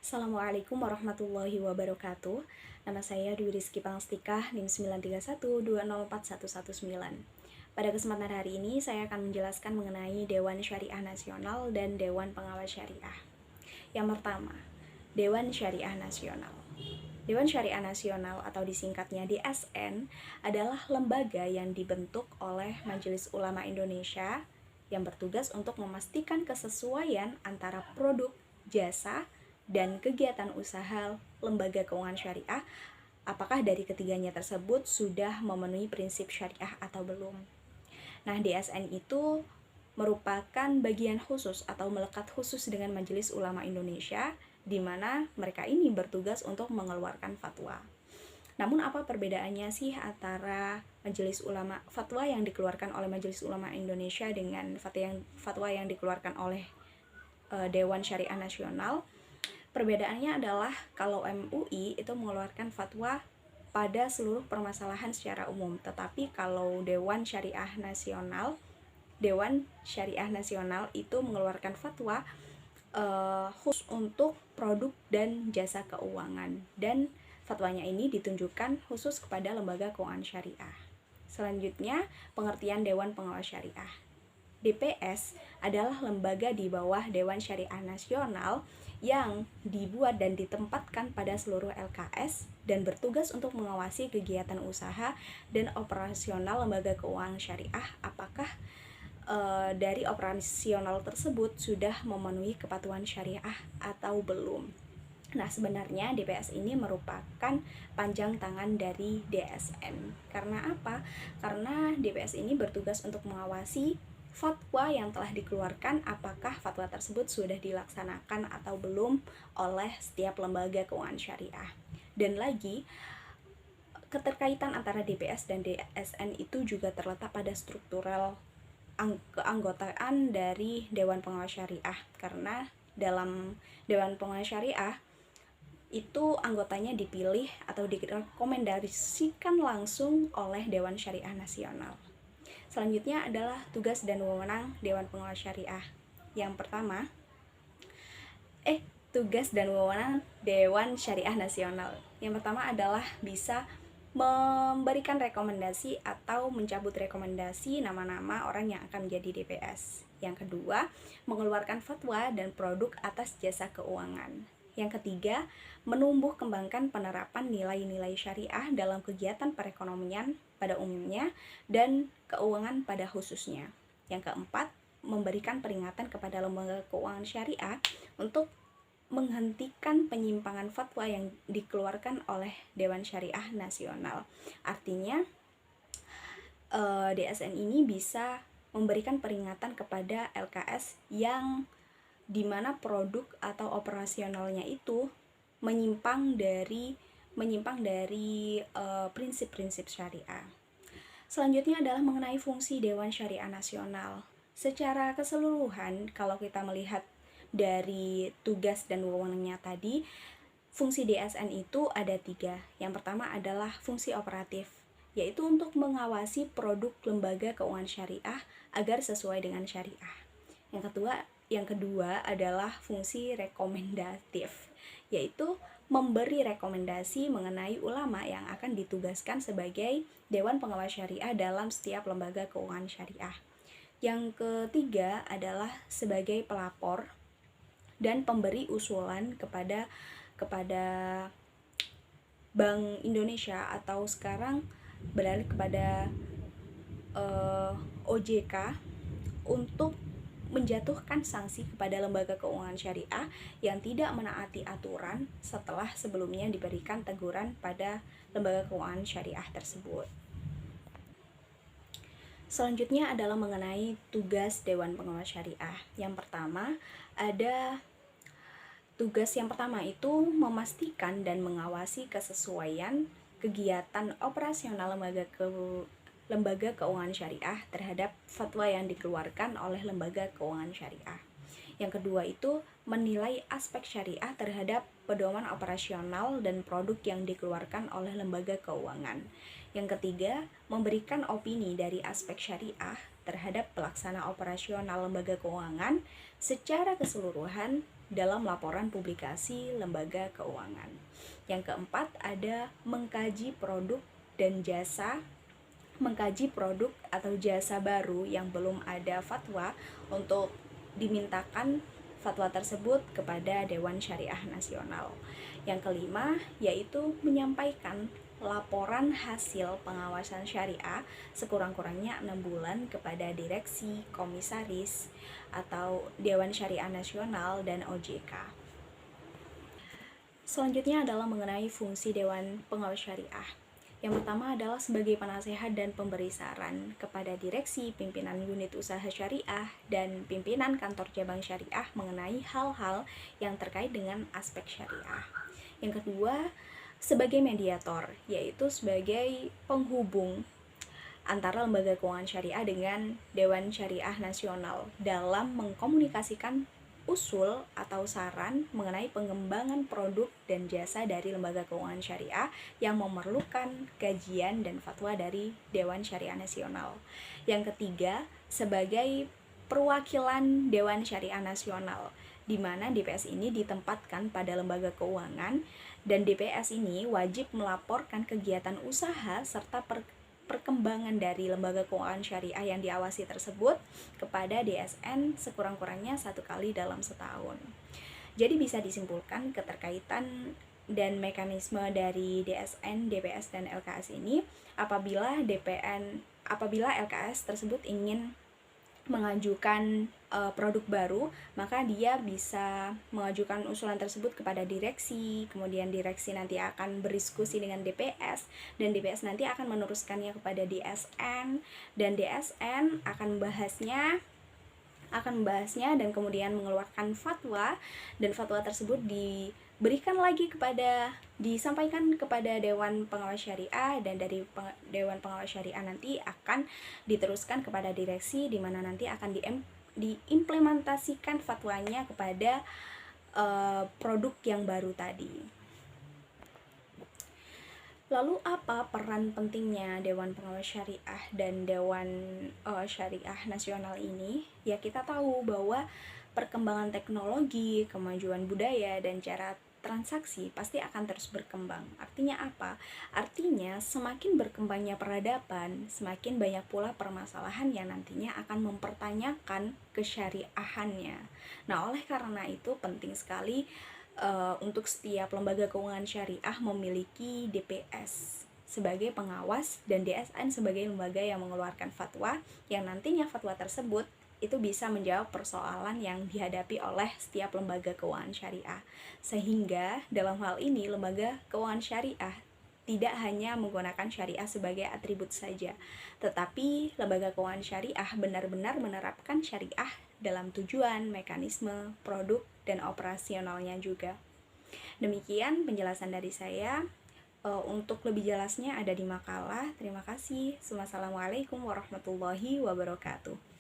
Assalamualaikum warahmatullahi wabarakatuh. Nama saya Dwi Rizky Pangstikah, NIM 931204119. Pada kesempatan hari ini, saya akan menjelaskan mengenai Dewan Syariah Nasional dan Dewan Pengawas Syariah. Yang pertama, Dewan Syariah Nasional. Dewan Syariah Nasional atau disingkatnya DSN adalah lembaga yang dibentuk oleh Majelis Ulama Indonesia yang bertugas untuk memastikan kesesuaian antara produk, jasa, dan kegiatan usaha lembaga keuangan syariah, apakah dari ketiganya tersebut sudah memenuhi prinsip syariah atau belum. Nah, DSN itu merupakan bagian khusus atau melekat khusus dengan Majelis Ulama Indonesia, di mana mereka ini bertugas untuk mengeluarkan fatwa. Namun apa perbedaannya sih antara Majelis Ulama, fatwa yang dikeluarkan oleh Majelis Ulama Indonesia dengan fatwa yang dikeluarkan oleh Dewan Syariah Nasional? Perbedaannya adalah kalau MUI itu mengeluarkan fatwa pada seluruh permasalahan secara umum, tetapi kalau Dewan Syariah Nasional itu mengeluarkan fatwa khusus untuk produk dan jasa keuangan, dan fatwanya ini ditunjukkan khusus kepada lembaga keuangan syariah. Selanjutnya, pengertian Dewan Pengawas Syariah. DPS adalah lembaga di bawah Dewan Syariah Nasional yang dibuat dan ditempatkan pada seluruh LKS dan bertugas untuk mengawasi kegiatan usaha dan operasional lembaga keuangan syariah, apakah dari operasional tersebut sudah memenuhi kepatuhan syariah atau belum. Nah, sebenarnya DPS ini merupakan panjang tangan dari DSN. Karena apa? Karena DPS ini bertugas untuk mengawasi fatwa yang telah dikeluarkan, apakah fatwa tersebut sudah dilaksanakan atau belum oleh setiap lembaga keuangan syariah. Dan lagi, keterkaitan antara DPS dan DSN itu juga terletak pada struktural keanggotaan dari Dewan Pengawas Syariah, karena dalam Dewan Pengawas Syariah itu anggotanya dipilih atau direkomendasikan langsung oleh Dewan Syariah Nasional. Selanjutnya adalah tugas dan wewenang Dewan Pengawas Syariah. Yang pertama, tugas dan wewenang Dewan Syariah Nasional. Yang pertama adalah bisa memberikan rekomendasi atau mencabut rekomendasi nama-nama orang yang akan menjadi DPS. Yang kedua, mengeluarkan fatwa dan produk atas jasa keuangan. Yang ketiga, menumbuh kembangkan penerapan nilai-nilai syariah dalam kegiatan perekonomian pada umumnya dan keuangan pada khususnya. Yang keempat, memberikan peringatan kepada lembaga keuangan syariah untuk menghentikan penyimpangan fatwa yang dikeluarkan oleh Dewan Syariah Nasional. Artinya, DSN ini bisa memberikan peringatan kepada LKS yang dimana produk atau operasionalnya itu menyimpang dari prinsip-prinsip syariah. Selanjutnya adalah mengenai fungsi Dewan Syariah Nasional. Secara keseluruhan, kalau kita melihat dari tugas dan wewenangnya tadi, fungsi DSN itu ada 3. Yang pertama adalah fungsi operatif, yaitu untuk mengawasi produk lembaga keuangan syariah agar sesuai dengan syariah. Yang kedua adalah fungsi rekomendatif, yaitu memberi rekomendasi mengenai ulama yang akan ditugaskan sebagai Dewan Pengawas Syariah dalam setiap lembaga keuangan syariah. Yang ketiga adalah sebagai pelapor dan pemberi usulan kepada Bank Indonesia, atau sekarang beralih kepada OJK, untuk menjatuhkan sanksi kepada lembaga keuangan syariah yang tidak menaati aturan setelah sebelumnya diberikan teguran pada lembaga keuangan syariah tersebut. Selanjutnya adalah mengenai tugas Dewan Pengawas Syariah. Yang pertama, tugas yang pertama itu memastikan dan mengawasi kesesuaian kegiatan operasional lembaga keuangan syariah terhadap fatwa yang dikeluarkan oleh lembaga keuangan syariah. Yang kedua itu menilai aspek syariah terhadap pedoman operasional dan produk yang dikeluarkan oleh lembaga keuangan. Yang ketiga, memberikan opini dari aspek syariah terhadap pelaksana operasional lembaga keuangan secara keseluruhan dalam laporan publikasi lembaga keuangan. Yang keempat ada mengkaji produk dan jasa, mengkaji produk atau jasa baru yang belum ada fatwa untuk dimintakan fatwa tersebut kepada Dewan Syariah Nasional. Yang kelima yaitu menyampaikan laporan hasil pengawasan syariah sekurang-kurangnya 6 bulan kepada direksi, komisaris, atau Dewan Syariah Nasional dan OJK. Selanjutnya adalah mengenai fungsi Dewan Pengawas Syariah. Yang pertama adalah sebagai penasehat dan pemberi saran kepada direksi, pimpinan unit usaha syariah, dan pimpinan kantor cabang syariah mengenai hal-hal yang terkait dengan aspek syariah. Yang kedua, sebagai mediator, yaitu sebagai penghubung antara lembaga keuangan syariah dengan Dewan Syariah Nasional dalam mengkomunikasikan usul atau saran mengenai pengembangan produk dan jasa dari lembaga keuangan syariah yang memerlukan kajian dan fatwa dari Dewan Syariah Nasional. Yang ketiga, sebagai perwakilan Dewan Syariah Nasional, di mana DPS ini ditempatkan pada lembaga keuangan, dan DPS ini wajib melaporkan kegiatan usaha serta perkembangan dari lembaga keuangan syariah yang diawasi tersebut kepada DSN sekurang-kurangnya 1 kali dalam setahun. Jadi bisa disimpulkan keterkaitan dan mekanisme dari DSN, DPS, dan LKS ini apabila LKS tersebut ingin mengajukan produk baru, maka dia bisa mengajukan usulan tersebut kepada direksi, kemudian direksi nanti akan berdiskusi dengan DPS, dan DPS nanti akan meneruskannya kepada DSN, dan DSN akan membahasnya dan kemudian mengeluarkan fatwa, dan fatwa tersebut disampaikan kepada Dewan Pengawas Syariah, dan dari Dewan Pengawas Syariah nanti akan diteruskan kepada direksi, di mana nanti akan diimplementasikan fatwanya kepada produk yang baru tadi. Lalu apa peran pentingnya Dewan Pengawas Syariah dan Dewan Syariah Nasional ini? Ya, kita tahu bahwa perkembangan teknologi, kemajuan budaya, dan cara transaksi pasti akan terus berkembang. Artinya apa? Artinya semakin berkembangnya peradaban, semakin banyak pula permasalahan yang nantinya akan mempertanyakan kesyariahannya. Nah, oleh karena itu penting sekali untuk setiap lembaga keuangan syariah memiliki DPS sebagai pengawas dan DSN sebagai lembaga yang mengeluarkan fatwa, yang nantinya fatwa tersebut itu bisa menjawab persoalan yang dihadapi oleh setiap lembaga keuangan syariah. Sehingga dalam hal ini lembaga keuangan syariah tidak hanya menggunakan syariah sebagai atribut saja, tetapi lembaga keuangan syariah benar-benar menerapkan syariah dalam tujuan, mekanisme, produk, dan operasionalnya juga. Demikian penjelasan dari saya. Untuk lebih jelasnya ada di makalah. Terima kasih. Wassalamualaikum warahmatullahi wabarakatuh.